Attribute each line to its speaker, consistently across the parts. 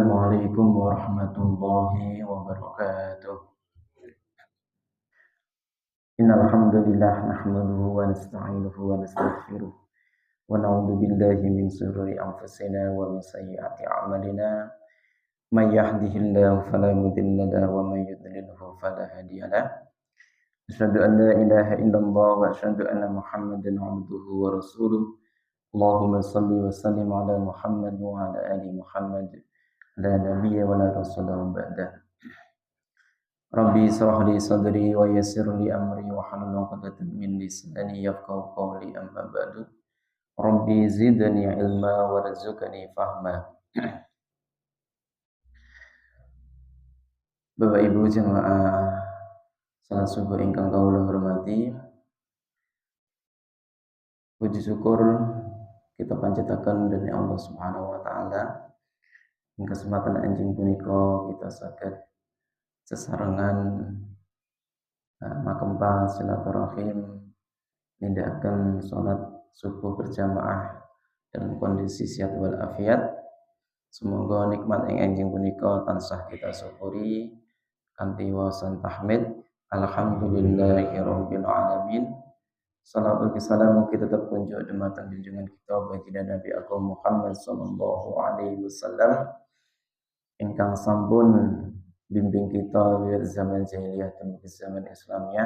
Speaker 1: Assalamualaikum warahmatullahi wabarakatuh. Innal hamdalillah nahmaduhu wa nasta'inuhu wa nastaghfiruh wa na'udzu billahi min shururi anfusina wa min sayyiati a'malina. May yahdihillahu fala mudilla lahu wa may yudlilhu fala hadiya lahu. Asyhadu an la ilaha illallah wa asyhadu anna Muhammadan 'abduhu wa rasuluh. Allahumma shalli wa sallim ala Muhammad wa ala ali Muhammad. La nabiyya wa la rasula ba'da. Rabbi israh li sadri wa yassir li amri wa hlul 'uqdatam min lisani yafqahu qawli amma ba'du. Rabbi zidni ilma warzuqni fahma. Bapak Ibu jemaah salat subuh ingkang kawula hormati, puji syukur kita panjataken dening Allah Subhanahu wa taala. Ing kesempatan anjing punika kita saged sesarengan makempa silaturahim nindakaken salat subuh berjamaah dalam kondisi sehat wal afiat. Semoga nikmat ing anjing punika tansah kita syukuri kanthi wasan tahmid alhamdulillahirabbil alamin. Salatu wassalamu kita tetap kunjuk dumateng junjungan kita baginda Nabi Agung Muhammad sallallahu alaihi wasallam ingkang sampun bimbing kita wiwit zaman jahiliyah dumugi zaman Islamiyah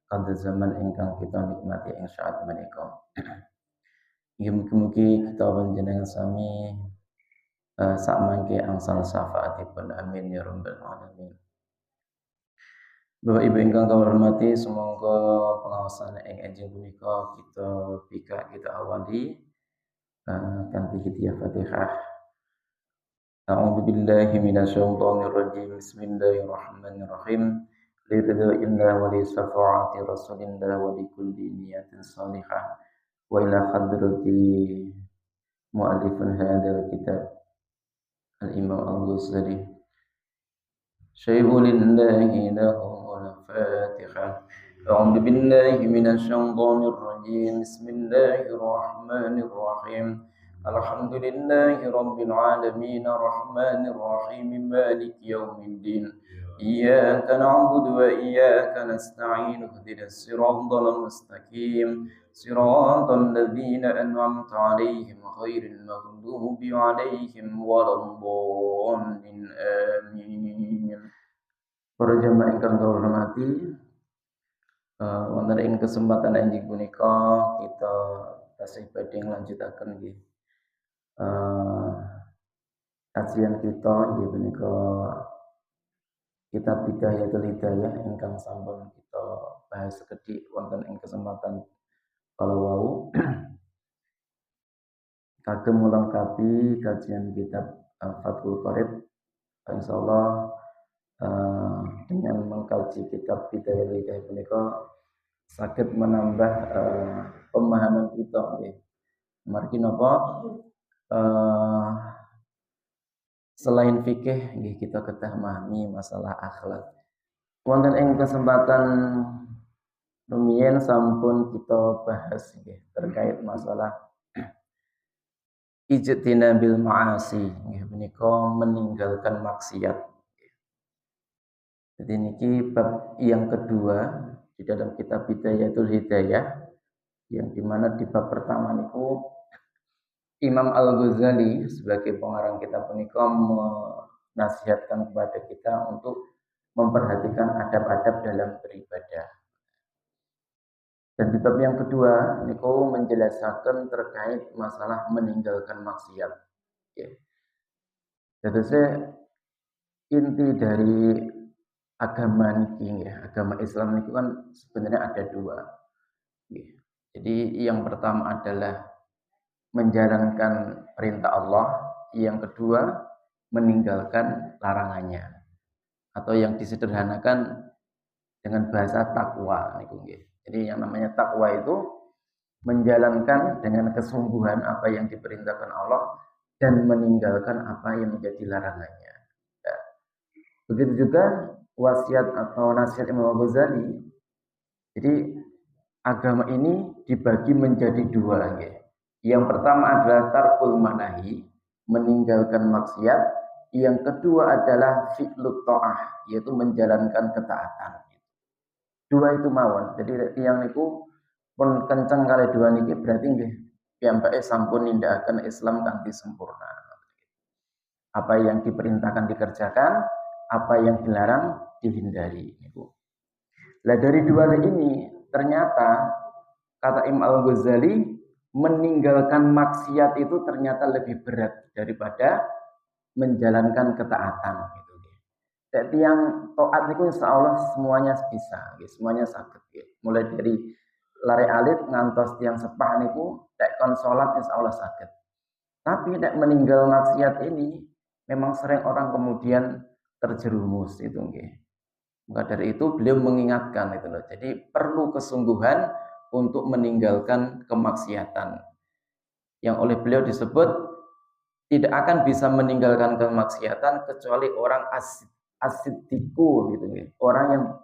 Speaker 1: kanthi zaman ingkang kita nikmati ing saat menika. Mugi-mugi kita panjenengan sami sak mangke angsal syafaatipun amin ya rabbal alamin. Bapak Ibu ingkang kawula hormati, semoga pengawasan ing enjing punika kita awali kanthi hidayah Fatihah. A'udzu billahi minasyaitonir rajim. Bismillahirrahmanirrahim. Liridhillah wa li syafa'ati rasulillah wa li kulli niyatin salihah wa ila hadrati mu'allifun hadzal kitab al-Imam Al-Ghazali. Syai'un lillahi lahu al-Fatihah. A'udzu billahi minasyaitonir rajim. Bismillahirrahmanirrahim. Alhamdulillahi rabbil alamin arrahmanir rahim maliki yaumiddin. Iyyaka na'budu wa iyyaka nasta'in ihdinas siratal mustaqim siratal ladzina an'amta 'alaihim ghairil maghdubi 'alaihim waladdallin amin. Para jamaah ingkang kawula hormati, wonten ing kesempatan inggih punika kita tasih badhe nglanjutaken nggih kajian kita inggih punika kitab Bidayatul Hidayah ingkang sampun kita bahas sekedhik wonten ing kesempatan kala wau kagem melengkapi kajian kitab Fathul Qorib. Insyaallah dengan mengkaji kitab Bidayatul Hidayah punika saged menambah pemahaman kita nggih. Margi napa selain fikih nggih kita kedah memahami masalah akhlak. Wonten ing kesempatan rumiyin sampun kita bahas nggih terkait masalah ijtinabil ma'asi nggih menika meninggalkan maksiat. Jadi niki bab yang kedua di dalam kitab Bidayatul Hidayah yang dimana di bab pertama niku Imam Al-Ghazali sebagai pengarang kitab punika menasihatkan kepada kita untuk memperhatikan adab-adab dalam beribadah. Dan di bab yang kedua niku menjelaskan terkait masalah meninggalkan maksiat. Jadi inti dari agama niki ya, agama Islam niku kan sebenarnya ada dua. Jadi yang pertama adalah menjalankan perintah Allah, yang kedua meninggalkan larangannya. Atau yang disederhanakan dengan bahasa takwa niku nggih. Jadi yang namanya takwa itu menjalankan dengan kesungguhan apa yang diperintahkan Allah dan meninggalkan apa yang menjadi larangannya. Ya. Begitu juga wasiat atau nasihat Imam Ghazali. Jadi agama ini dibagi menjadi dua nggih. Yang pertama adalah tarkul manahi, meninggalkan maksiat. Yang kedua adalah fi'lut ta'ah, yaitu menjalankan ketaatan. Dua itu mawon. Jadi yang niku pun kenceng kali dua niki berarti nggih piyambake sampun nindakaken Islam kanthi sempurna. Apa yang diperintahkan dikerjakan, apa yang dilarang dihindari. Nah dari dua ini ternyata kata Imam Al-Ghazali meninggalkan maksiat itu ternyata lebih berat daripada menjalankan ketaatan. Jadi yang taat itu insya Allah semuanya bisa, semuanya sakit. Mulai dari lari alit ngantos tiang sepah niku, tek kon sholat insya Allah sakit. Tapi nek meninggal maksiat ini memang sering orang kemudian terjerumus itu nggih. Maka dari itu beliau mengingatkan itu loh. Jadi perlu kesungguhan untuk meninggalkan kemaksiatan. Yang oleh beliau disebut tidak akan bisa meninggalkan kemaksiatan kecuali orang asidiku gitu nggih. Orang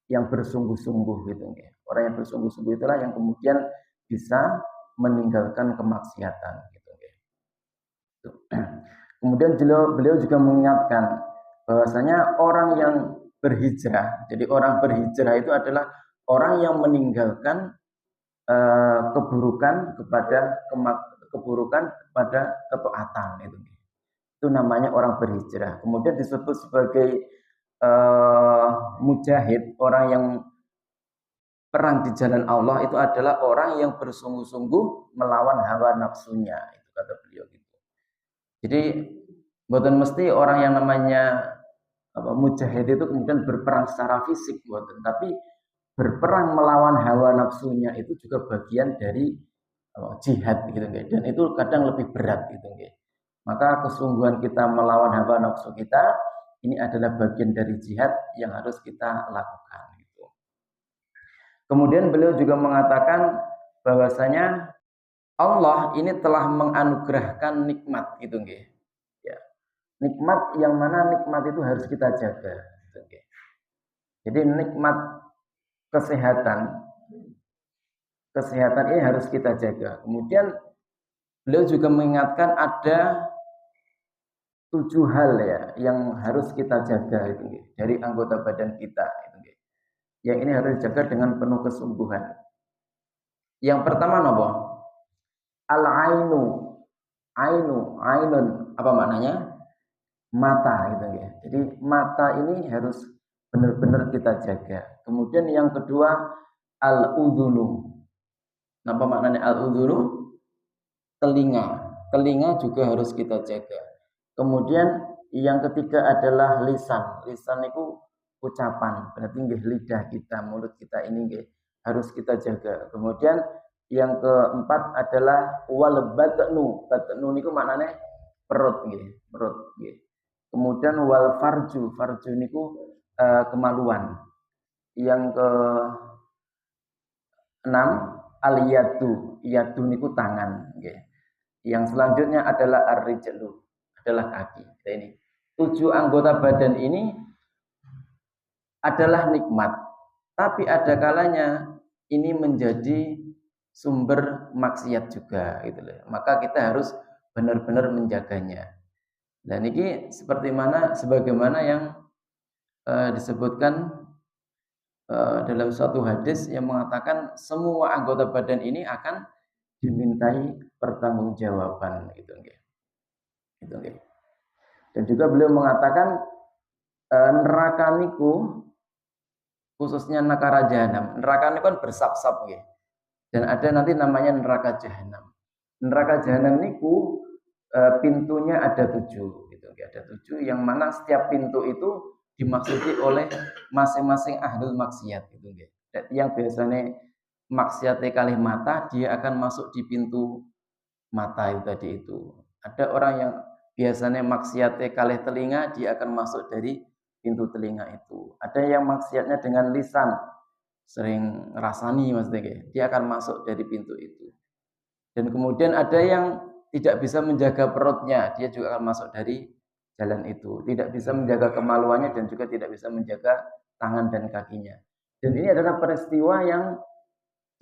Speaker 1: yang bersungguh-sungguh gitu nggih. Orang yang bersungguh-sungguh itulah yang kemudian bisa meninggalkan kemaksiatan gitu nggih. Kemudian beliau juga mengingatkan bahwasanya orang yang berhijrah. Jadi orang berhijrah itu adalah orang yang meninggalkan keburukan kepada ketaatan itu. Itu namanya orang berhijrah. Kemudian disebut sebagai mujahid, orang yang perang di jalan Allah itu adalah orang yang bersungguh-sungguh melawan hawa nafsunya. Itu kata beliau gitu. Jadi bukan mesti orang yang namanya mujahid itu kemudian berperang secara fisik, bukan, tapi berperang melawan hawa nafsunya itu juga bagian dari jihad gitu, dan itu kadang lebih berat gitu. Maka kesungguhan kita melawan hawa nafsu kita ini adalah bagian dari jihad yang harus kita lakukan. Gitu. Kemudian beliau juga mengatakan bahwasanya Allah ini telah menganugerahkan nikmat gitu, ya. Nikmat yang mana nikmat itu harus kita jaga. Gitu, jadi nikmat kesehatan ini harus kita jaga. Kemudian beliau juga mengingatkan ada 7 hal ya yang harus kita jaga itu dari anggota badan kita itu. Yang ini harus dijaga dengan penuh kesungguhan. Yang pertama nopo? Al-ainu. Ainun apa maknanya? Mata gitu ya. Jadi mata ini harus benar-benar kita jaga. Kemudian yang kedua al-udhunu. Apa maknanya al-udhunu? Telinga. Telinga juga harus kita jaga. Kemudian yang ketiga adalah lisan. Lisan itu ucapan. Berarti lidah kita, mulut kita ini harus kita jaga. Kemudian yang keempat adalah wal batnu. Batnu niku maknanya perut perut Kemudian wal farju. Farju niku kemaluan. Yang ke 6 al yadu. Yadu niku tangan Yang selanjutnya adalah ar-rijlu, adalah kaki. Ini 7 anggota badan ini adalah nikmat, tapi ada kalanya ini menjadi sumber maksiat juga gitu loh. Maka kita harus benar-benar menjaganya. Dan ini sebagaimana yang disebutkan dalam suatu hadis yang mengatakan semua anggota badan ini akan dimintai pertanggungjawaban gitu. Dan juga beliau mengatakan neraka niku khususnya neraka jahanam. Neraka niku kan bersap-sap dan ada nanti namanya neraka jahanam. Neraka jahanam niku pintunya ada 7 gitu. Ada 7 yang mana setiap pintu itu dimaksudi oleh masing-masing ahlul maksiat gitu. Yang biasanya maksiatnya kali mata, dia akan masuk di pintu mata itu tadi itu. Ada orang yang biasanya maksiatnya kali telinga, dia akan masuk dari pintu telinga itu. Ada yang maksiatnya dengan lisan, sering rasani maksudnya, dia akan masuk dari pintu itu. Dan kemudian ada yang tidak bisa menjaga perutnya, dia juga akan masuk dari jalan itu. Tidak bisa menjaga kemaluannya dan juga tidak bisa menjaga tangan dan kakinya. Dan ini adalah peristiwa yang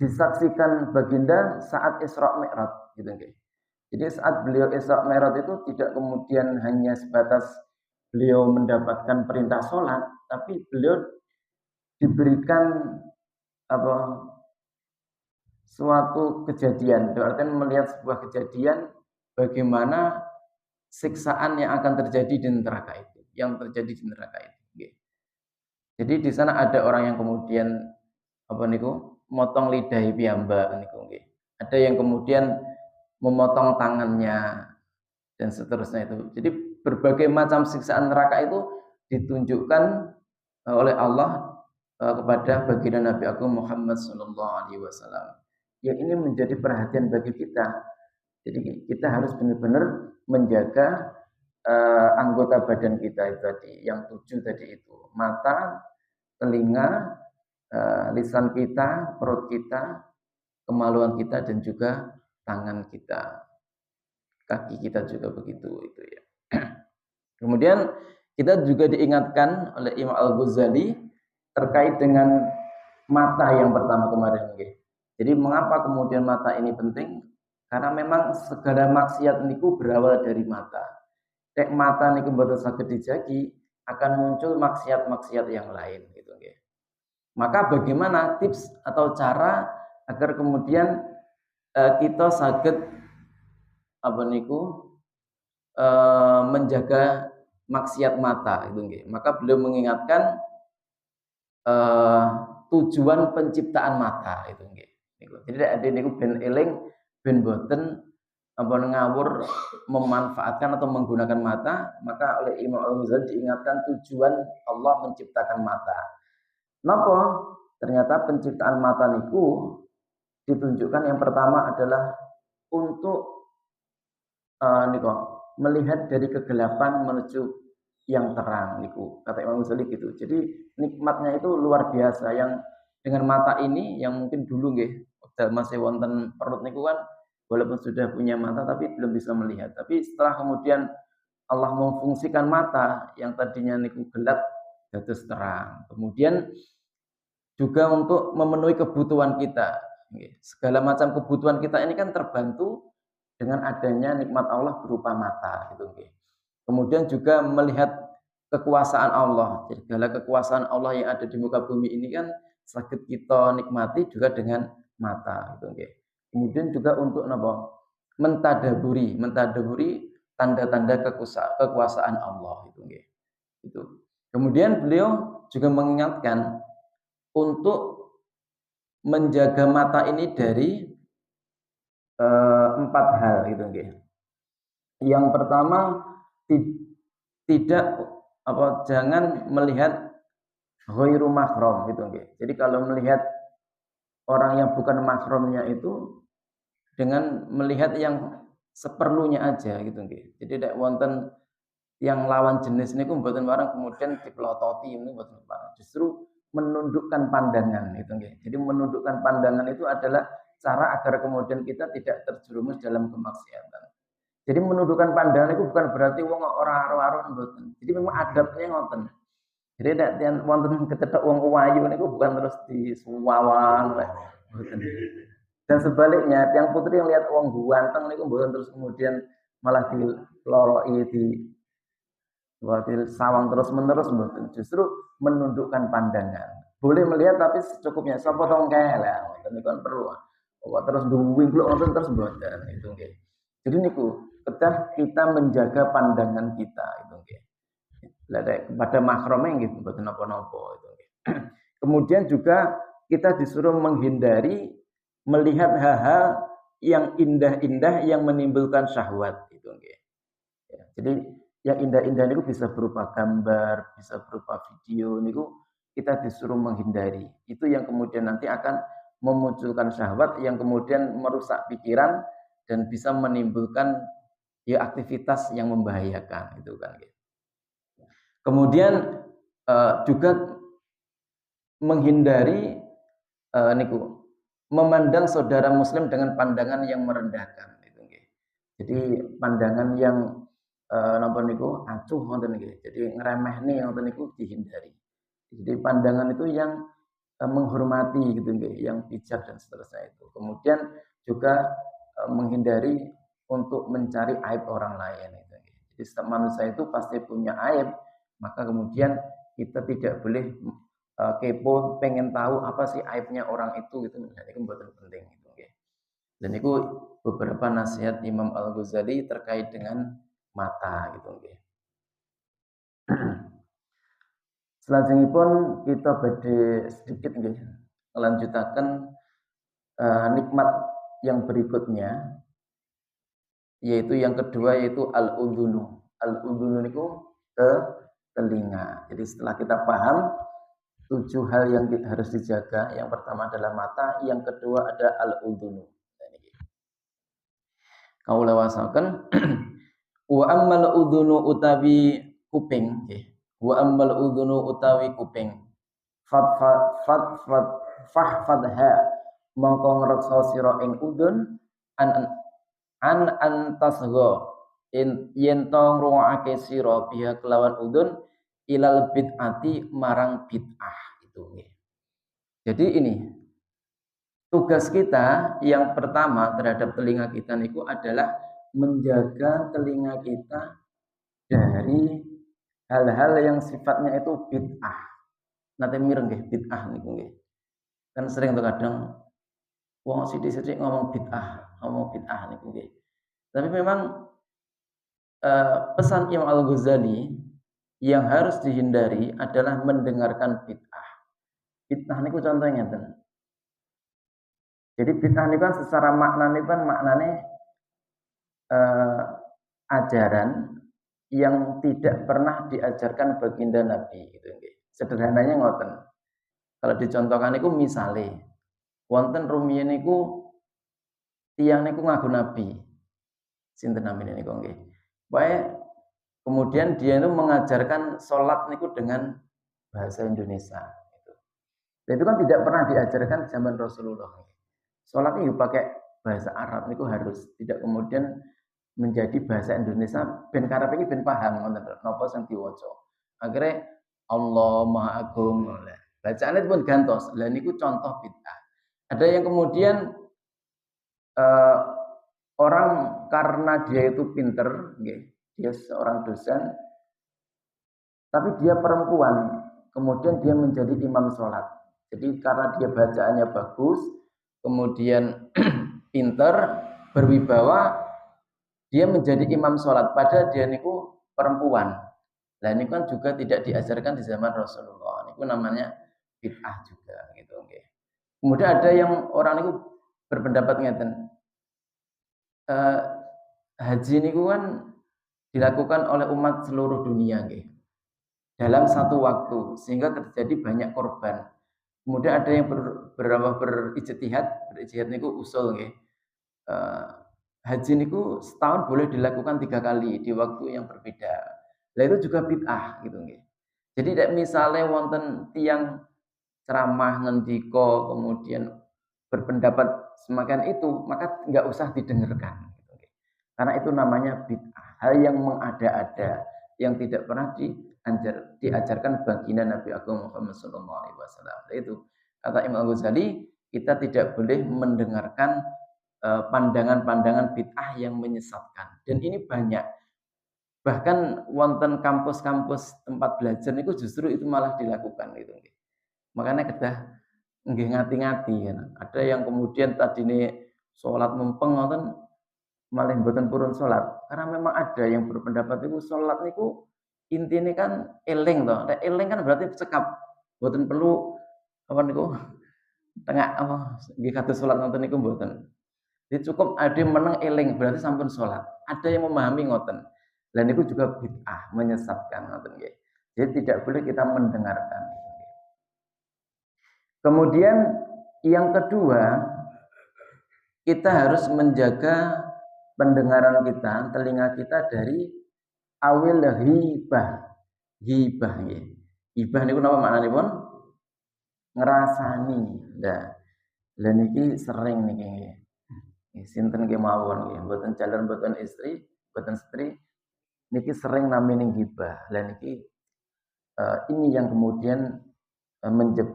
Speaker 1: disaksikan baginda saat Isra Mi'raj gitu. Jadi saat beliau Isra Mi'raj itu tidak kemudian hanya sebatas beliau mendapatkan perintah sholat, tapi beliau diberikan apa suatu kejadian, berarti melihat sebuah kejadian bagaimana siksaan yang akan terjadi di neraka itu, yang terjadi di neraka itu. Jadi di sana ada orang yang kemudian apa niku motong lidah piyambak niku nggih. Ada yang kemudian memotong tangannya dan seterusnya itu. Jadi berbagai macam siksaan neraka itu ditunjukkan oleh Allah kepada baginda Nabi Agung Muhammad Sallallahu Alaihi Wasallam. Yang ini menjadi perhatian bagi kita. Jadi kita harus benar-benar menjaga anggota badan kita itu tadi, yang 7 tadi itu, mata, telinga, lisan kita, perut kita, kemaluan kita, dan juga tangan kita, kaki kita juga begitu itu ya. Kemudian kita juga diingatkan oleh Imam Al-Ghazali terkait dengan mata yang pertama kemarin. Jadi mengapa kemudian mata ini penting? Karena memang segala maksiat niku berawal dari mata. Nek mata niku mboten saged dijagi, akan muncul maksiat-maksiat yang lain gitu nggih. Maka bagaimana tips atau cara agar kemudian kita saged apa niku menjaga maksiat mata itu nggih. Maka beliau mengingatkan tujuan penciptaan mata itu nggih. Jadi ada niku ben eling ben boten apa ngawur memanfaatkan atau menggunakan mata, maka oleh Imam Al-Ghazali diingatkan tujuan Allah menciptakan mata. Napa? Ternyata penciptaan mata niku ditunjukkan yang pertama adalah untuk niku melihat dari kegelapan menuju yang terang niku. Kata Imam Ghazali gitu. Jadi nikmatnya itu luar biasa yang dengan mata ini yang mungkin dulu nggih masih wonten perut niku kan walaupun sudah punya mata tapi belum bisa melihat. Tapi setelah kemudian Allah memfungsikan mata yang tadinya niku gelap dados terang. Kemudian juga untuk memenuhi kebutuhan kita. Segala macam kebutuhan kita ini kan terbantu dengan adanya nikmat Allah berupa mata gitu. Kemudian juga melihat kekuasaan Allah. Jadi segala kekuasaan Allah yang ada di muka bumi ini kan sakit kita nikmati juga dengan mata gitu. Kemudian juga untuk mentadaburi tanda-tanda kekuasaan Allah itu. Kemudian beliau juga mengingatkan untuk menjaga mata ini dari 4 hal gitu nggih. Yang pertama tidak jangan melihat ghairu mahram gitu nggih. Jadi kalau melihat orang yang bukan mahramnya itu dengan melihat yang seperlunya aja gitu nggih. Jadi tidak wonten yang lawan jenis niku mboten barang kemudian dipelototi ini mboten barang. Justru menundukkan pandangan itu nggih. Jadi menundukkan pandangan itu adalah cara agar kemudian kita tidak terjerumus dalam kemaksiatan. Jadi menundukkan pandangan itu bukan berarti wong ora aro-aro mboten. Jadi memang adabnya ngoten. Jadi nek yen wonten kecetok wong wayu niku bukan terus disuwawan mboten. Dan sebaliknya, yang putri yang lihat wong ganteng niku mboten terus kemudian malah diloroi di sawang terus-menerus mboten. Justru menundukkan pandangan. Boleh melihat tapi secukupnya. Sapa tong lah, niku kan perlu. Kok terus duwing nonton terus mboten itu nggih. Jadi niku kita menjaga pandangan kita itu nggih. Kepada mahramnya nggih mboten napa-napa itu nggih. Kemudian juga kita disuruh menghindari melihat hal-hal yang indah-indah yang menimbulkan syahwat itu nggih. Ya, jadi yang indah-indah niku bisa berupa gambar, bisa berupa video niku kita disuruh menghindari. Itu yang kemudian nanti akan memunculkan syahwat yang kemudian merusak pikiran dan bisa menimbulkan ya aktivitas yang membahayakan itu kan. Kemudian juga menghindari niku memandang saudara muslim dengan pandangan yang merendahkan itu nggih. Jadi pandangan yang napa niku acuh ngoten nggih. Jadi ngremehne ngoten niku dihindari. Jadi pandangan itu yang menghormati gitu nggih, yang bijak dan seterusnya itu. Kemudian juga menghindari untuk mencari aib orang lain itu nggih. Jadi setiap manusia itu pasti punya aib, maka kemudian kita tidak boleh kepo, pengen tahu apa sih aibnya orang itu gitu. Dan itu buatan penting gitu. Dan itu beberapa nasihat Imam Al-Ghazali terkait dengan mata gitu. Selanjutnya pun kita badhe sedikit nggih melanjutaken nikmat yang berikutnya, yaitu yang kedua yaitu al-udhunu. Al-udhunu niku telinga. Jadi setelah kita paham 7 hal yang harus dijaga, yang pertama adalah mata, yang kedua ada al-udhunu. Kaula wasaken wa ammal udhunu utawi kuping nggih. Wa ammal udhunu utawi kuping. Fahfadha mongko ngreksa sira ing udhun an antasgha yen to ngrungokake sira biha kelawan udhun ilal bid'ati marang bid'ah itu nggih. Jadi ini tugas kita yang pertama terhadap telinga kita niku adalah menjaga telinga kita dari hal-hal yang sifatnya itu bid'ah. Nanti mireng nggih bid'ah niku nggih. Kan sering tuh kadang wong sithik-sithik ngomong bid'ah niku nggih. Tapi memang pesan Imam Al-Ghazali yang harus dihindari adalah mendengarkan bid'ah. Bid'ah niku contohnya ngeten. Jadi bid'ah niku kan secara makna niku kan maknane ajaran yang tidak pernah diajarkan baginda Nabi gitu nggih. Sederhananya ngoten. Kalau dicontohkan niku misale wonten rumiyin niku tiyang niku ngaku Nabi. Sinten namine niku nggih. Wae kemudian dia itu mengajarkan sholat niku dengan bahasa Indonesia. Dan itu kan tidak pernah diajarkan zaman Rasulullah. Sholat itu pakai bahasa Arab niku harus, tidak kemudian menjadi bahasa Indonesia ben karep iki ben paham ngoten napa sing diwaca. Akhirnya Allah Maha Agung. Bacaannya pun gantos. Lah niku contoh bid'ah. Ada yang kemudian orang karena dia itu pinter, dia seorang dosen, tapi dia perempuan, kemudian dia menjadi imam sholat. Jadi karena dia bacaannya bagus, kemudian pinter, berwibawa, dia menjadi imam sholat. Padahal dia niku perempuan. Nah ini kan juga tidak diajarkan di zaman Rasulullah. Ini namanya bid'ah juga gitu. Kemudian ada yang orang itu berpendapat ngeten. Haji niku kan dilakukan oleh umat seluruh dunia nggih. Dalam satu waktu sehingga terjadi banyak korban. Kemudian ada yang berijtihad niku usul nggih. Haji niku setahun boleh dilakukan 3 kali di waktu yang berbeda. Nah itu juga bid'ah gitu nggih. Jadi misalnya wonten tiang ceramah ngendiko kemudian berpendapat semakin itu, maka nggak usah didengarkan. Karena itu namanya bid'ah, hal yang mengada-ada, yang tidak pernah diajarkan baginda Nabi Agung Muhammad SAW. Itu kata Imam Ghazali, kita tidak boleh mendengarkan pandangan-pandangan bid'ah yang menyesatkan. Dan ini banyak. Bahkan wonten kampus-kampus tempat belajar itu justru itu malah dilakukan gitu. Makanya kedah nggih ngati-ngati kan. Ada yang kemudian tadi ini sholat mempeng ngoten malah mboten purun sholat. Karena memang ada yang berpendapat itu sholat niku intinya kan eling toh. Nek eling kan berarti cekap. Mboten perlu apa niku tengah apa nggih kados sholat ngoten niku mboten. Jadi cukup ada yang meneng eling berarti sampun sholat. Ada yang memahami ngoten. Dan itu juga bid'ah menyesatkan ngoten nggih. Jadi tidak boleh kita mendengarkan. Kemudian yang kedua, kita harus menjaga pendengaran kita, telinga kita dari awil hibah. Hibah nggih. Hibah niku napa maknanipun? Ngrasani. Lah niki sering niki nggih. Sinten nggih mawon nggih, mboten calon mboten istri, mboten setri niki sering namine hibah. Lah niki ini yang kemudian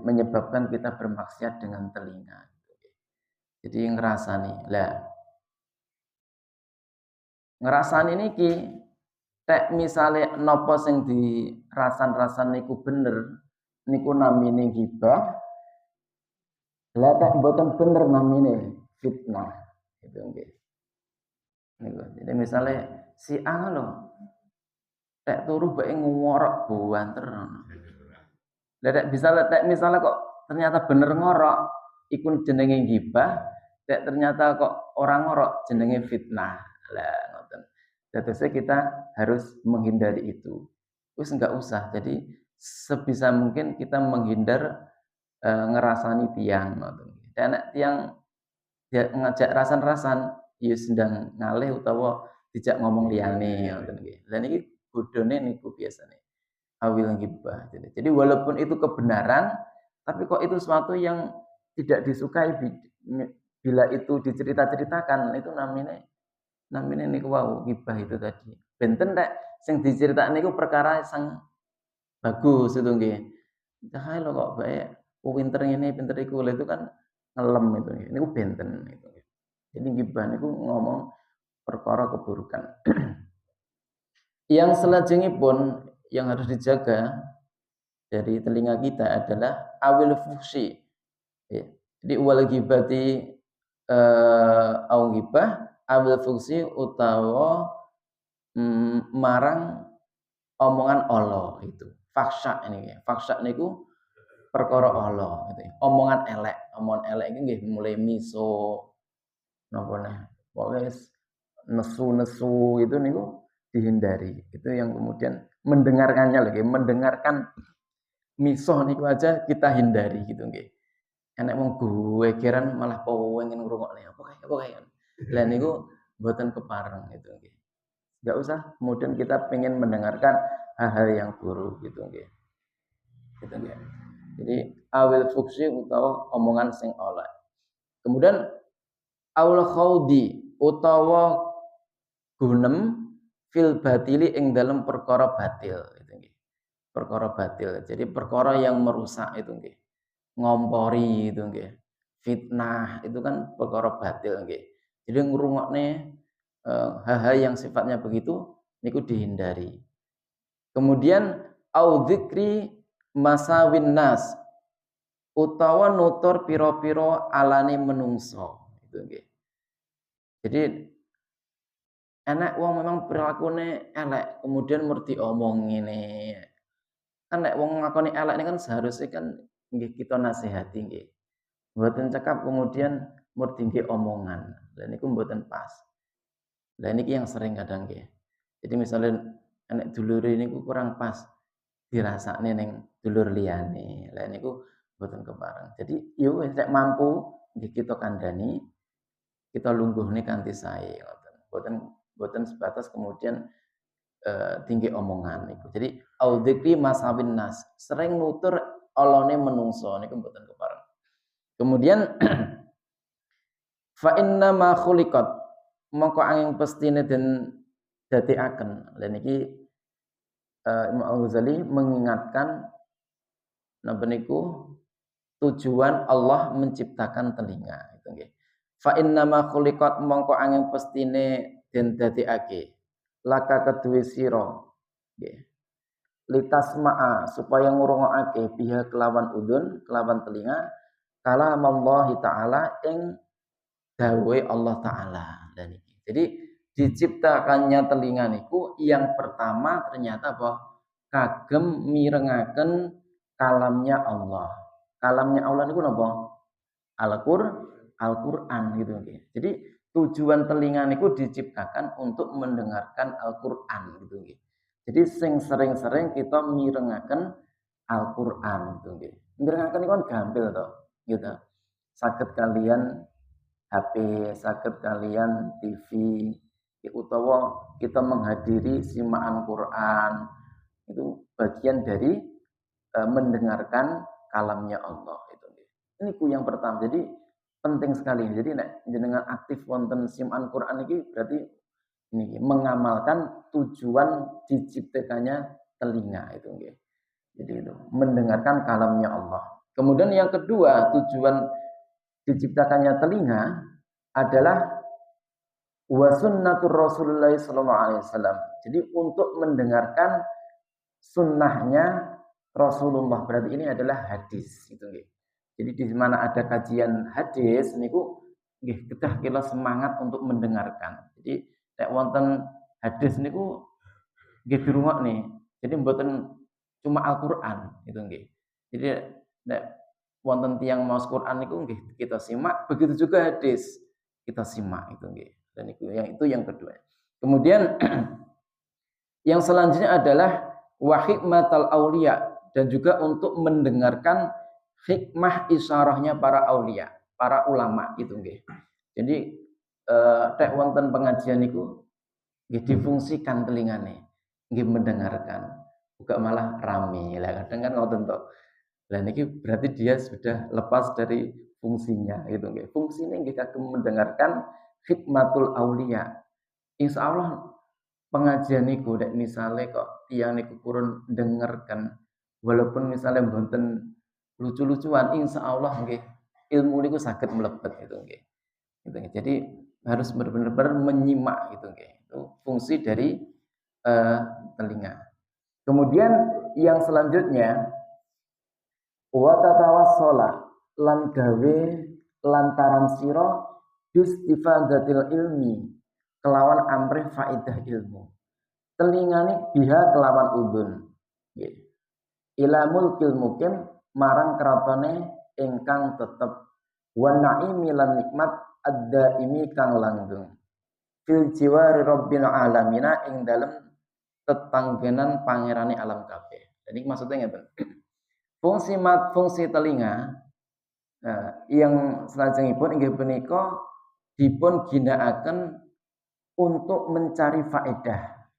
Speaker 1: menyebabkan kita bermaksiat dengan telinga. Jadi ngerasani. Lah ngerasani niki tek misale napa sing dirasan-rasan niku bener, niku namine ghibah. Lah tek mboten bener namine fitnah. Itu nggih. Niku. Jadi misale si A lho tek turu bae ngorok banter. Lah tek misale kok ternyata bener ngorok, iku jenenge ghibah, tek ternyata kok orang ngorok jenenge fitnah. Lah ngoten. Jadi kita harus menghindari itu. Wis enggak usah. Jadi sebisa mungkin kita menghindar ngerasani tiang ngoten. Nek tiang ya ngajak rasan-rasan ya sedang ngalih utawa dijak ngomong liyane ngoten nggih. Lah niki bodhone niku biasane awil ghibah. Jadi walaupun itu kebenaran tapi kok itu sesuatu yang tidak disukai bila itu dicerita-ceritakan itu namanya niku wau ghibah itu tadi. Benten nek sing diceritakne niku perkara sang bagus itu nggih. Cah lho kok bae pinter ngene pinter iku lha itu kan ngelem itu nggih. Niku benten itu. Jadi ghibah niku ngomong perkara keburukan. Yang selanjutnya pun yang harus dijaga dari telinga kita adalah awil fuhsi. Ya. Jadi wal ghibati au ghibah awil fuhsi utawa marang omongan Allah itu. Faksha ini ya. Faksha niku perkara Allah gitu. Omongan elek iki nggih mulai miso napa nah. Pokoke nesu-nesu itu niku dihindari. Itu yang kemudian mendengarkannya lagi, mendengarkan miso niku aja kita hindari gitu nggih. Enek wong gewegeran malah pengen ngrungokne apa kae. Lah niku mboten kepareng gitu nggih. Enggak usah kemudian kita pengen mendengarkan hal-hal yang buruk gitu nggih. Gitu nggih. Jadi awil fuksi utawa omongan sing oleh. Kemudian aul khaudi utawa gunem fil batili ing dalam perkara batil itu nggih. Perkara batil. Jadi perkara yang merusak itu nggih. Ngompori itu nggih. Fitnah itu kan perkara batil nggih. Jadi ngrungokne hal-hal yang sifatnya begitu niku dihindari. Kemudian au dzikri masawin nas utawa nutur pira-pira alane menungso itu nggih. Jadi enak wong memang perilakunya elek, kemudian mesti omong ngene. Kan nek wong ngakoni elek ini kan seharusnya kan nggih kita nasihati nggih. Mboten cekap kemudian mesti nggih omongan. Lah niku mboten pas. Lah niki yang sering kadang nggih. Jadi misalnya enek dulure niku kurang pas dirasakne ning dulur liyane. Lah niku mboten kepareng. Jadi yo wis nek mampu nggih kita kandhani, kita lungguhne kanthi sae ngoten. Boten sebatas kemudian tinggi omongan niku. Jadi audikri masawin nas, sering nutur olone menungso niku mboten kepareng. Kemudian fa inna ma khuliqat mongko angin pestine den dadekaken. Lha niki Imam Al-Ghazali mengingatkan napa niku tujuan Allah menciptakan telinga itu nggih. Fa inna ma khuliqat mongko angin pestine den dadekake laka kedue sira nggih litasma'a supaya ngrungokake biha kelawan udun kelawan telinga kalamallahi taala ing dawuhe Allah taala dan iki. Jadi diciptakannya telinga niku yang pertama ternyata apa kagem mirengaken kalamnya Allah. Kalamnya Allah niku napa? Al-Qur'an gitu nggih. Jadi tujuan telinga niku diciptakan untuk mendengarkan Al-Qur'an gitu nggih. Jadi sering-sering kita mirengaken Al-Qur'an gitu nggih. Mirengaken niku kan gampil to, gitu. Saged kalian HP, saged kalian TV, utawa kita menghadiri simaan Quran. Itu bagian dari mendengarkan kalamnya Allah itu nggih. Ini ku yang pertama. Jadi penting sekali. Jadi nek jenengan aktif wonten simaan Quran iki berarti ini mengamalkan tujuan diciptakannya telinga itu nggih. Jadi itu mendengarkan kalamnya Allah. Kemudian yang kedua, tujuan diciptakannya telinga adalah wa sunnatur Rasulullah sallallahu alaihi wasallam. Jadi untuk mendengarkan sunnahnya Rasulullah, berarti ini adalah hadis gitu nggih. Jadi di mana ada kajian hadis niku nggih kedah kula semangat untuk mendengarkan. Jadi nek wonten hadis niku nggih dirungokne. Jadi mboten cuma Al-Qur'an gitu nggih. Jadi nek wonten tiyang maos Qur'an niku nggih kita simak, begitu juga hadis kita simak itu nggih. Dan itu yang kedua. Kemudian yang selanjutnya adalah wa hikmatal auliya, dan juga untuk mendengarkan hikmah isyarahnya para aulia, para ulama itu nggih. Jadi tek wonten pengajian niku nggih difungsikan telingane nggih mendengarkan, bukan malah rame. Lah kadang kan ngoten to. Lah niki berarti dia sudah lepas dari fungsinya gitu nggih. Fungsinya nggih kagem mendengarkan hikmatul aulia. Insyaallah pengajian niku nek misale kok tiyang niku purun dengerken walaupun misalnya mboten lucu-lucuan, insyaallah nggih ilmu niku saged mlebet itu nggih. Gitu. Jadi harus benar-benar menyimak itu nggih. Itu fungsi dari telinga. Kemudian yang selanjutnya wa tatawassala lan gawe lantaran sira bistifadatil ilmi kelawan amrih faedah ilmu. Telingane biha kelawan udun. Nggih. Ila mulkil mukim marang kratone ingkang tetep wa naimi lan nikmat ad-daimi kang langgeng. Fil jiwari rabbil alamina ing dalem tetanggenan pangerane alam kabeh. Jadi maksudnya ngeten. Fungsi telinga yang salajengipun inggih punika dipun ginakaken untuk mencari faedah,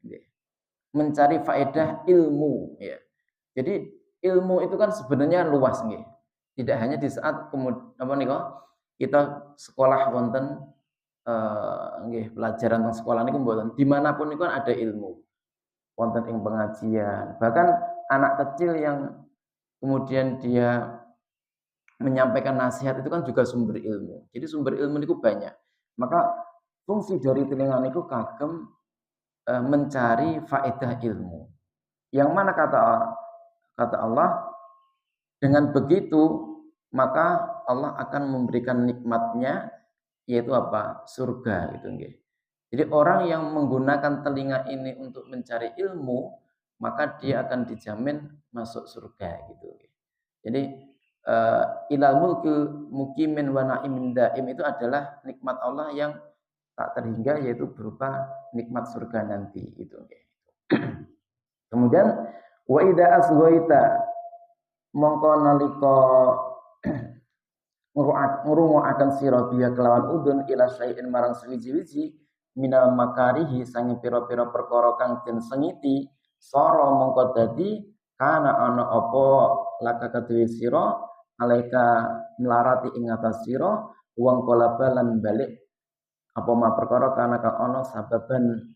Speaker 1: mencari faedah ilmu. Ya. Jadi ilmu itu kan sebenarnya luas, nggih. Tidak hanya di saat kita sekolah wonten nggih pelajaran tentang sekolah niku mboten. Dimanapun niku kan ada ilmu. Wonten ing pengajian, bahkan anak kecil yang kemudian dia menyampaikan nasihat itu kan juga sumber ilmu. Jadi sumber ilmu niku banyak. Maka fungsi dari telinga niku kagem mencari faedah ilmu. Yang mana kata Allah, dengan begitu maka Allah akan memberikan nikmatnya, yaitu apa? Surga gitu nggih. Jadi orang yang menggunakan telinga ini untuk mencari ilmu, maka dia akan dijamin masuk surga gitu. Jadi ilal mulki mukimin wa na'imin daim itu adalah nikmat Allah yang tak terhingga, yaitu berupa nikmat surga nanti itu. Kemudian wa idza asghaita mongko nalika ngrungokaken sira biya kelawan udun ila syai'in marang sewiji-wiji minal makarihi sange pira-pira perkara kang den sengiti sara mongko dadi kana ana apa laka kedue sira alaika melarati ing atas sira wong kolabalan balik apa ma perkara kana kang ana sababan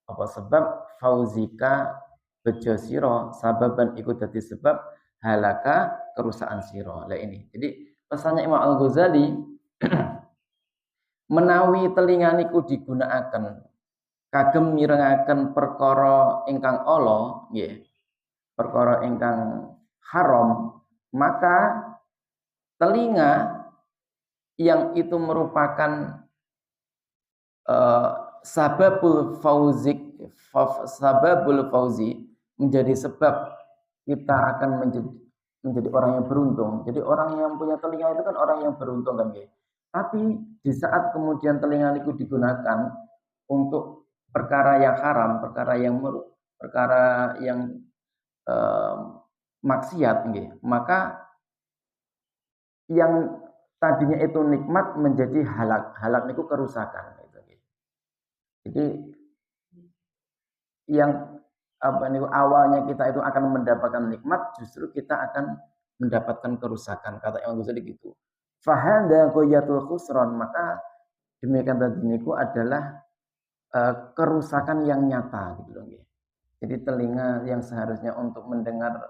Speaker 1: apa sebab fauzika bejo sira sababan iku dadi sebab halaka kerusakan sira. Lah ini. Jadi pesannya Imam Al-Ghazali menawi telinga niku digunakaken kagem mirengaken perkara ingkang ala, nggih. Perkara ingkang haram, maka telinga yang itu merupakan sababul fauzi menjadi sebab kita akan menjadi orang yang beruntung. Jadi orang yang punya telinga itu kan orang yang beruntung kan, nggih. Tapi di saat kemudian telinga itu digunakan untuk perkara yang haram, perkara yang maksiat, nggih, maka yang tadinya itu nikmat menjadi halak niku kerusakan gitu. Jadi yang awalnya kita itu akan mendapatkan nikmat, justru kita akan mendapatkan kerusakan. Kata Imam Ghazali gitu. Fahada ghayatul khusran, maka demikian tadi niku adalah kerusakan yang nyata gitu loh. Jadi telinga yang seharusnya untuk mendengar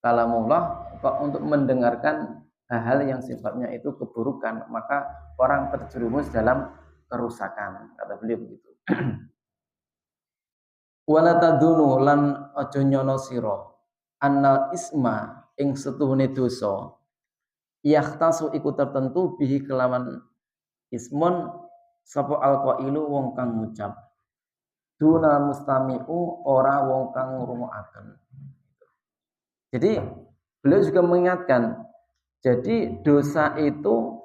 Speaker 1: kalamullah kok untuk mendengarkan hal-hal yang sifatnya itu keburukan, maka orang terjerumus dalam kerusakan, kata beliau begitu. Wala tadunu lan aja nyono sira annal isma ing setuhune dosa yahtasu iku tertentu bihi kelawan ismun sapa alqailu wong kang ngucap duna mustami'u ora wong kang ngrungokaken. Jadi beliau juga mengingatkan, jadi dosa itu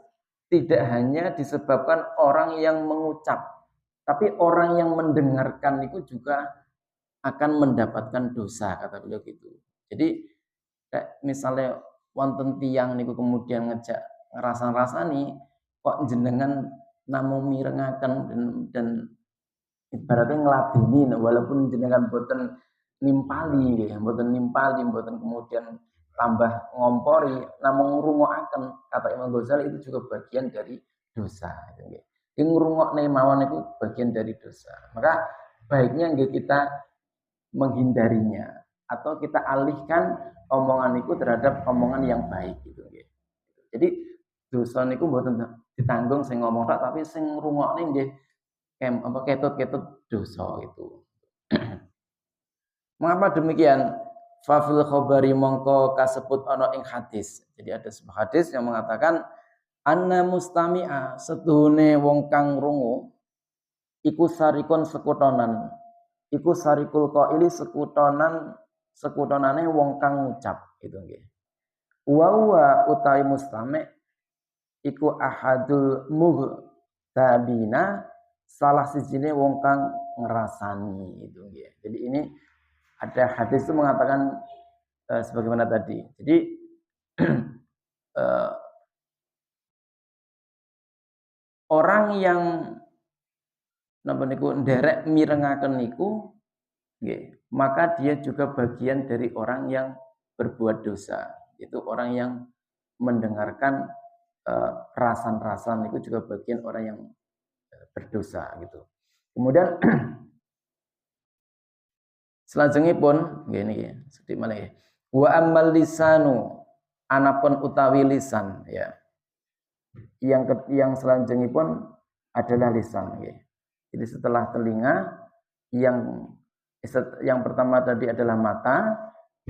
Speaker 1: tidak hanya disebabkan orang yang mengucap, tapi orang yang mendengarkan itu juga akan mendapatkan dosa, kata beliau gitu. Jadi kayak misalnya wonten tiyang niku kemudian ngejak ngerasa-rasani kok jenengan namung mirengaken dan ibaratnya ngeladeni walaupun jenengan boten nimpali ya, boten nimpali, boten kemudian tambah ngompori, namun ngrungokaken kata Imam Ghazali itu juga bagian dari dosa. Yang ngrungokne mawon itu bagian dari dosa. Maka baiknya kita menghindarinya atau kita alihkan omongan itu terhadap omongan yang baik gitu. Jadi dosa niku mboten ditanggung sing ngomong tak, tapi sing ngrungokne nggih ketut-ketut dosa itu. Mengapa demikian? Fafil khobari mongko kasebut ana ing hadis. Jadi ada sebuah hadis yang mengatakan anna mustami'a setuhune wong kang rungu iku sarikon sekutonan. Iku sarikul qaili sekutonane wong kang ngucap gitu nggih. Wa utawi mustami' iku ahadul mughtabina salah sijine wong kang ngerasani itu nggih. Jadi ini ada hadis itu mengatakan sebagaimana tadi. Jadi orang yang napa niku nderek mirengaken niku nggih, maka dia juga bagian dari orang yang berbuat dosa. Itu orang yang mendengarkan rasan-rasan itu juga bagian orang yang berdosa gitu. Kemudian selanjutnya pun gini ya, sedikit malah ya. Wa ammal lisanu anapun utawi lisan ya. Yang selanjutnya pun adalah lisan ya. Jadi setelah telinga yang pertama tadi adalah mata,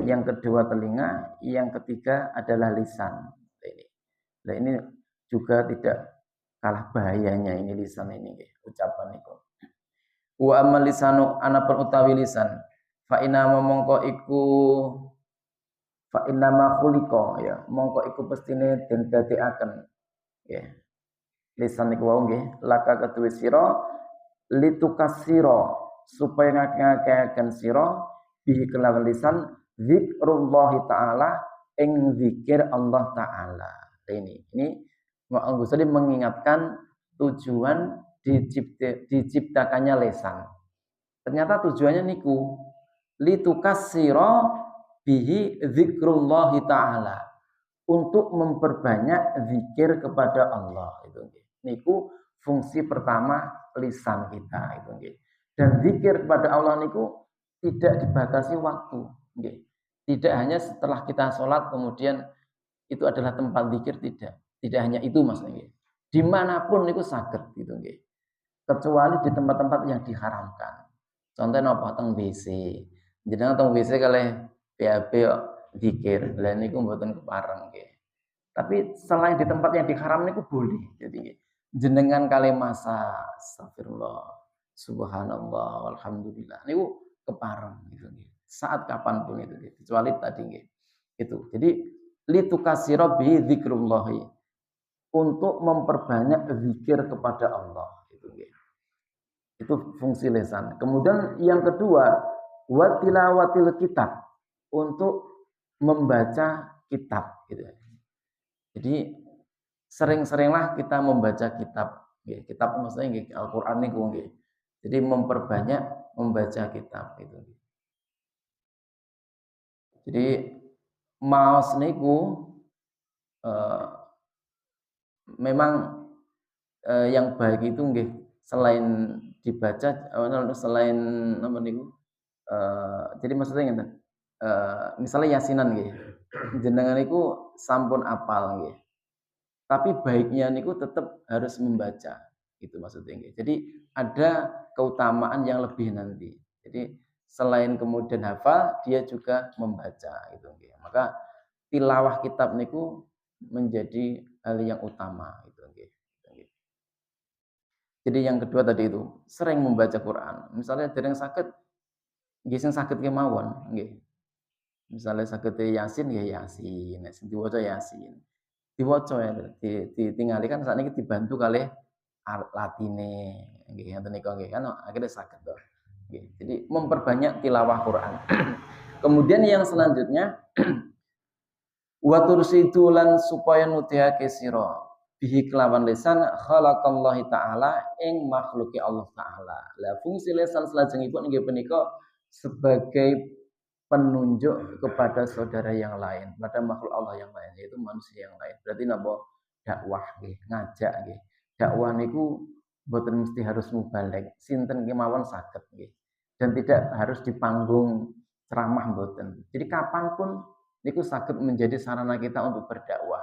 Speaker 1: yang kedua telinga, yang ketiga adalah lisan. Nah ini juga tidak kalah bahayanya ini lisan ini ya, ucapan itu. Wa ammal lisanu anapun utawi lisan fa inna mongko iku fa inna ma khuliqa ya mongko iku pestine den dadekaken ya lisan iku wae nggih laka ketuwe sira litukasira supaya ngake-ngakeaken sira bihi kelawan lisan zikrullah taala ing zikir Allah taala. Ini Al Ghazali mengingatkan tujuan diciptakannya lisan. Ternyata tujuannya niku litukassira bihi zikrullah taala untuk memperbanyak zikir kepada Allah itu. Niku fungsi pertama lisan kita itu. Dan zikir kepada Allah niku tidak dibatasi waktu. Tidak hanya setelah kita sholat kemudian itu adalah tempat zikir, tidak hanya itu maksudnya. Dimanapun niku saged gitu nggih. Kecuali di tempat-tempat yang diharamkan. Contohnya apa teng WC. Jenengan teng WC kalih PHP zikir. Lah niku mboten kepareng nggih. Tapi selain di tempat yang diharam niku boleh. Jadi jenengan kalih masa astagfirullah, subhanallah, alhamdulillah. Niku kepareng gitu nggih. Saat kapanpun itu nggih. Kecuali tadi nggih. Itu. Jadi litukasira bi dzikrullahi. Untuk memperbanyak zikir kepada Allah itu nggih. Itu fungsi lisan. Kemudian yang kedua, wa tilawatil kitab, untuk membaca kitab gitu. Jadi sering-seringlah kita membaca kitab. Kitab maksudnya Al-Qur'an niku nggih. Jadi memperbanyak membaca kitab itu. Jadi maos niku memang yang baik itu nggih selain dibaca selain apa niku jadi maksudnya ngeten misalnya yasinan nggih jenengan niku sampun apal nggih tapi baiknya niku tetap harus membaca Itu maksudnya nggih. Jadi ada keutamaan yang lebih nanti. Jadi selain kemudian hafal, dia juga membaca itu nggih. Maka tilawah kitab niku menjadi hal yang utama itu nggih. Jadi yang kedua tadi itu sering membaca Quran. Misalnya dereng sakit, nggih sing saged kemawon nggih. Misalnya saged Yasin ya Yasin, nek sing diwaca Yasin. Diwaca ya, ditingali kan sakniki dibantu kalih latine nggih ngoten nika nggih kan akhirnya saged to. Nggih. Jadi memperbanyak tilawah Quran. Kemudian yang selanjutnya wa tursidu lan supaya nutihake sira bihi kelawan lisan khalaqallahi taala ing makhluki Allah taala. Lah fungsi lisan salajengipun inggih punika sebagai penunjuk kepada saudara yang lain, pada makhluk Allah yang lain, yaitu manusia yang lain. Berarti napa dakwah nggih, ngajak nggih. Dakwah niku boten mesti harus mubalek, sinten kemawon saged nggih. Dan tidak harus di panggung ceramah boten. Jadi kapanpun niku saged menjadi sarana kita untuk berdakwah.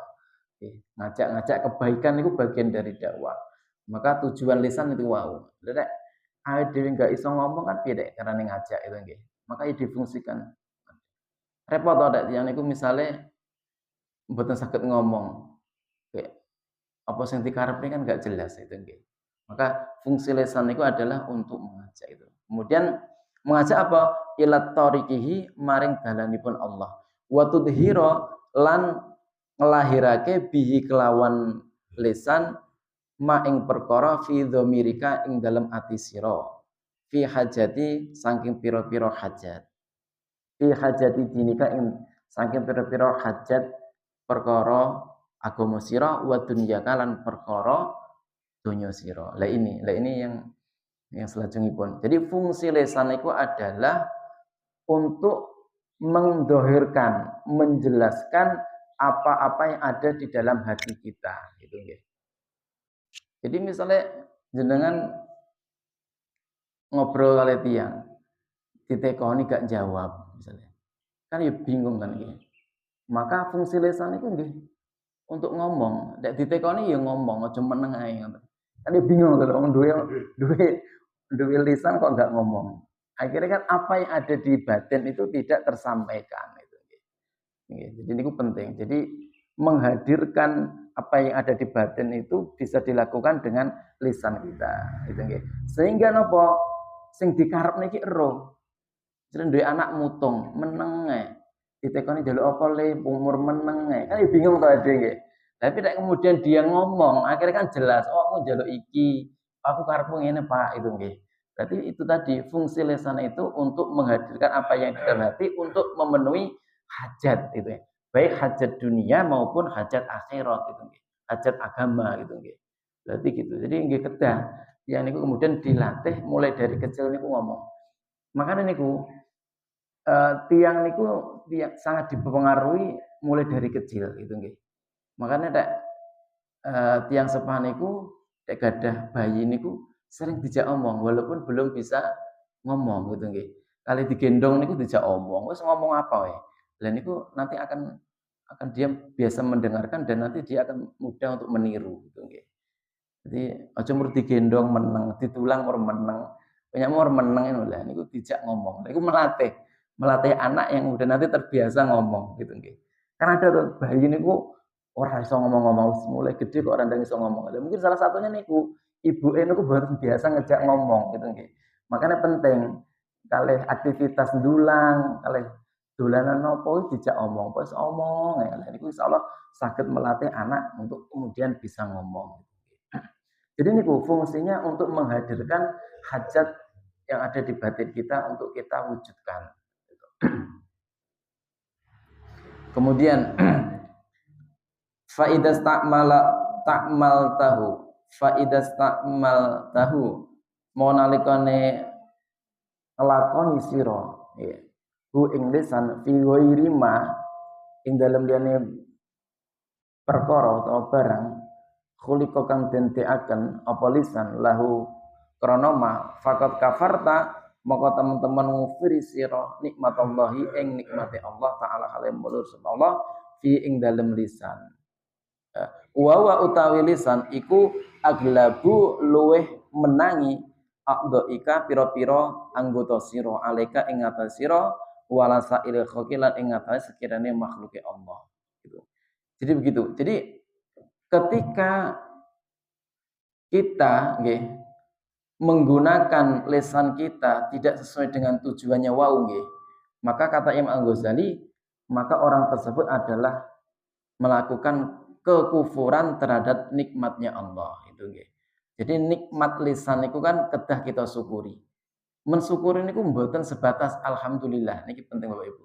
Speaker 1: Ngajak-ngajak kebaikan itu bagian dari dakwah. Maka tujuan lisan itu wow. Lek awake dhewe enggak iso ngomong kan piye nek carane ngajak itu nggih. Maka difungsikan. Repot to nek tiyang niku misale mboten saged ngomong. Kayak apa sing dikarepne kan enggak jelas itu nggih. Maka fungsi lisan itu adalah untuk mengajak itu. Kemudian mengajak apa? Ila tariqihi maring dalanipun Allah. Wa tudhira lan ngelahirake bihi kelawan lisan ma ing perkara fi dhamirika ing dalam ati sira fi hajati saking pira-pira hajat fi hajati dinika ing saking pira-pira hajat perkara agama sira wa dunyaka lan perkara donya sira. Lah ini yang selajengipun. Jadi fungsi lisan itu adalah untuk mendohirkan, menjelaskan apa-apa yang ada di dalam hati kita gitu ya. Jadi misalnya jenengan ngobrol kali tiang ditekoni gak jawab misalnya. Kan ya bingung kan gitu. Maka fungsi lisan itu nggih untuk ngomong, nek ditekoni ya ngomong aja meneng ae ngoten. Kan ya bingung kalau wong duwe lisan kok enggak ngomong. Akhirnya kan apa yang ada di batin itu tidak tersampaikan itu. Jadi ini penting. Jadi menghadirkan apa yang ada di batin itu bisa dilakukan dengan lisan kita. Gitu, sehingga nopo sing dikarepne iki ero. Jeneng duwe anak mutung, meneng ae. Ditekoni njaluk apa le umur meneng ae. Kan bingung to ade nggih. Tapi nek kemudian dia ngomong, akhirnya kan jelas, oh aku njaluk iki, aku karepku ngene Pak, itu nggih. Berarti itu tadi fungsi lisan itu untuk menghadirkan apa yang di dalam hati untuk memenuhi hajat itu ya. Baik hajat dunia maupun hajat akhirat itu nggih. Hajat agama gitu nggih. Berarti gitu. Jadi nggih kedah yang niku kemudian dilatih mulai dari kecil niku ngomong. Makanya niku tiang niku sangat dipengaruhi mulai dari kecil itu nggih. Makanya tiang sepah niku nek gadah bayi niku sering dijak omong walaupun belum bisa ngomong gitu nggih. Kali digendong niku dijak omong, wis ngomong apa wae. Lah niku nanti akan dia biasa mendengarkan dan nanti dia akan mudah untuk meniru gitu nggih. Jadi aja mur digendong meneng, ditulang mur meneng. Banyak mur meneng ngono lah niku dijak ngomong. Niku melatih anak yang udah nanti terbiasa ngomong gitu nggih. Karena ada bayi niku ora iso ngomong-ngomong, mulai gede kok ora ndang iso ngomong. Mungkin salah satunya niku ibuke niku baru biasa ngejak ngomong gitu nggih. Makanya penting kalih aktivitas ndulang, kalih dolanan nopo dijak omong, wis omong ya. Niku insyaallah saged melatih anak untuk kemudian bisa ngomong. Jadi niku fungsinya untuk menghadirkan hajat yang ada di batin kita untuk kita wujudkan. Kemudian faidas takmal tahu mau nalikane nglakoni sira ya hu ing lisan fi ghairi ma ing dalem liyane perkara atau barang khuliqa kang dentiaken apa lisan lahu krana ma faqat kafarta maka teman-teman ngufiri sira nikmatallahi ing nikmate Allah taala halim mulur Allah fi ing dalem lisan. Wa utawi lisan iku aglabu luweh menangi ika pira-pira anggota sira alaika ing atas sira wala sa'il khalqilan ing atas sekiranya makhluke Allah gitu. Jadi begitu. Jadi ketika kita nggih menggunakan lisan kita tidak sesuai dengan tujuannya wau nggih, maka kata Imam Al-Ghazali, maka orang tersebut adalah melakukan kekufuran terhadap nikmatnya Allah itu nggih. Jadi nikmat lisan itu kan kedah kita syukuri. Mensyukuri niku mboten sebatas alhamdulillah, niki penting Bapak Ibu.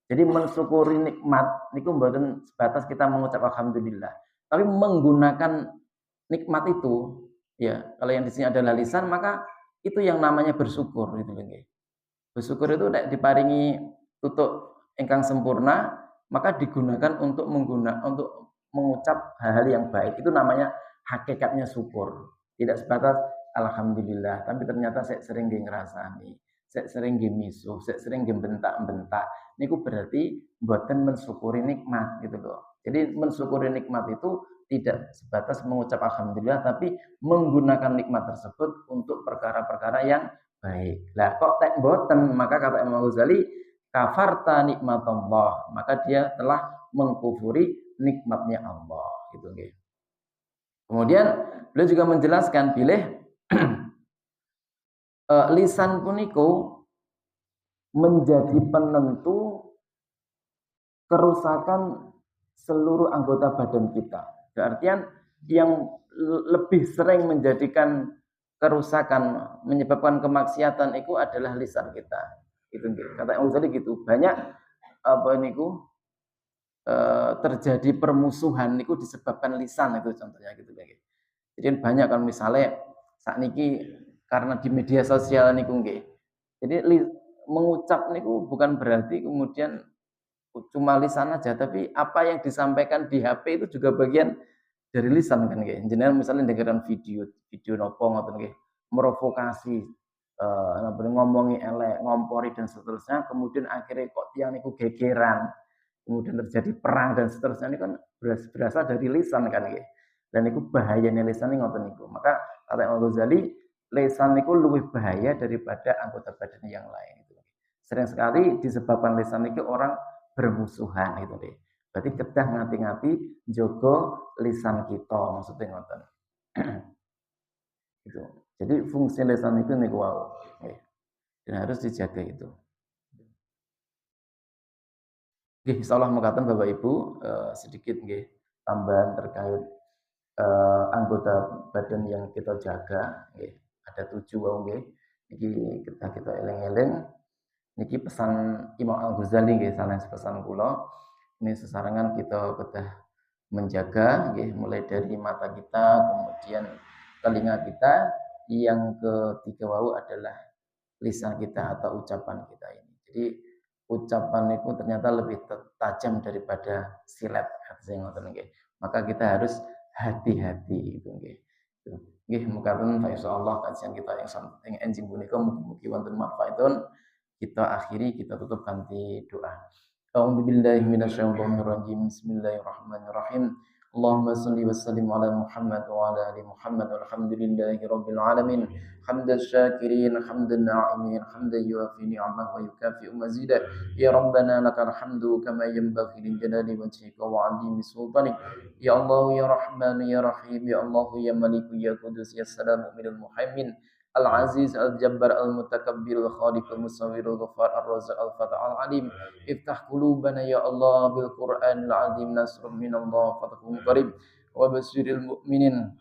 Speaker 1: Jadi mensyukuri nikmat niku mboten sebatas kita mengucap alhamdulillah, tapi menggunakan nikmat itu ya, kalau yang di sini adalah lisan maka itu yang namanya bersyukur gitu loh nggih. Bersyukur itu nek diparingi tutuk ingkang sempurna, maka digunakan untuk untuk mengucap hal-hal yang baik. Itu namanya hakikatnya syukur. Tidak sebatas alhamdulillah, tapi ternyata saya sering ngrasani, saya sering misuh, saya sering bentak-bentak. Niku berarti mboten mensyukuri nikmat gitu loh. Jadi mensyukuri nikmat itu tidak sebatas mengucap alhamdulillah, tapi menggunakan nikmat tersebut untuk perkara-perkara yang baik. Lah kok tek boten, maka kata Imam Ghazali, kafarta nikmatullah, maka dia telah mengkufuri nikmatnya Allah gitu nggih. Kemudian beliau juga menjelaskan pilih lisan puniku menjadi penentu kerusakan seluruh anggota badan kita. Artian yang lebih sering menjadikan kerusakan, menyebabkan kemaksiatan itu adalah lisan kita. Itu kata Imam Ghazali gitu. Banyak apa niku terjadi permusuhan niku disebabkan lisan itu contohnya gitu kayak. Jadi banyak kan misalnya saat niki karena di media sosial niku nggih. Jadi mengucap niku bukan berarti kemudian cuma lisan aja, tapi apa yang disampaikan di HP itu juga bagian dari lisan kan nggih. Jenengan misalnya dengeran video nopo ngoten nggih, merovokasi ngomongi elek, ngompori dan seterusnya, kemudian akhirnya kok tiang niku gegeran, kemudian terjadi perang dan seterusnya, ini kan berasal dari lisan kan nggih. Dan itu bahayanya lisan ini ngoten niku. Maka kata Imam Ghazali, lisan niku lebih bahaya daripada anggota badan yang lain itu. Sering sekali disebabkan lisan itu orang bermusuhan itu deh. Berarti kedah ngati-ngati jogo lisan kita maksudnya ngoten. Gitu. Jadi fungsi lisan itu niku wow. Dan harus dijaga itu. Oke, insyaallah mengatakan Bapak Ibu sedikit nggih tambahan terkait anggota badan yang kita jaga nggih. Ada 7 wae nggih. Iki kita eling-eling. Niki pesan Imam Al-Ghazali nggih sanes pesan kula. Ini sesarengan kita kedah menjaga nggih mulai dari mata kita, kemudian telinga kita, yang ketiga wau adalah lisan kita atau ucapan kita ini. Jadi ucapan itu ternyata lebih tajam daripada silet maka kita harus hati-hati itu nggih. Nggih mukaten insyaallah kajian kita yang enjing punika mugi-mugi wonten manfaatipun. Kita akhiri, kita tutup kanthi doa. A'udzubillahi minasyaitonir rajim. Bismillahirrahmanirrahim. Allahumma shalli wa sallim ala Muhammad wa ala ali Muhammad walhamdulillahi rabbil alamin. Hamdan syakirin, hamdan na'imin, hamdan yuafi ni'amah wa yukafi'u mazidah. Ya Rabbana lakal hamdu kama yanbaghi li jalali wajhika wa 'azimi sultanik. Ya Allah ya Rahman ya Rahim ya Allah ya Malik ya Qudus ya Salam minal muhaimin. Al-Aziz, Al-Jabbar, Al-Mutakabbir, Al-Khaliq, Al-Musawwir, Al-Ghaffar, Ar-Razzaq, Al-Fatah, Al-Alim. Iftah qulubana ya Allah bil Qur'an al-azim nasrun min Allah fatahun qarib wa basyiril mu'minin.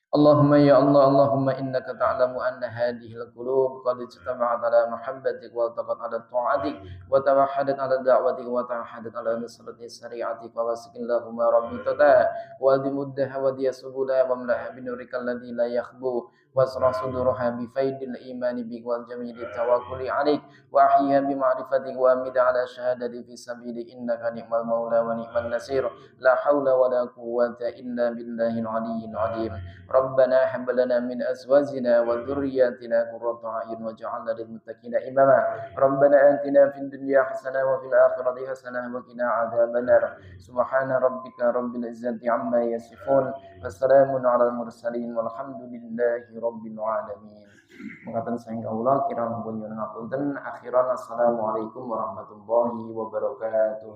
Speaker 1: Allahumma ya Allah, Allahumma innaka ta'lamu anna hadhihi al-qulub qad ijtama'at ala mahabbatik wa taqat ala ta'atik wa tawahadat ala da'watik wa tawahadat ala nusrati syari'atik wa wasikillahumma rabbi tata wa dimuddaha wa diyasubula wa mlaha binurika alladhi la yakhbu واشرح صدورها بفيض الإيمان بك والجميل التوكل عليك وأحيها بمعرفتك وأمد على شهادتي في سبيلك إنك نعم المولى ونعم النصير لا حول ولا قوة إلا بالله العلي العظيم ربنا هب لنا من أزواجنا وذرياتنا قرة أعين واجعلنا للمتقين إماما ربنا آتنا في الدنيا حسنة وفي الآخرة حسنة وقنا عذاب النار سبحان ربك رب العزة عما يصفون والسلام على المرسلين والحمد لله رب العالمين. Mengatakan sayang Allah kirang pun nyuwun ngapunten akhiran assalamualaikum warahmatullahi wabarakatuh.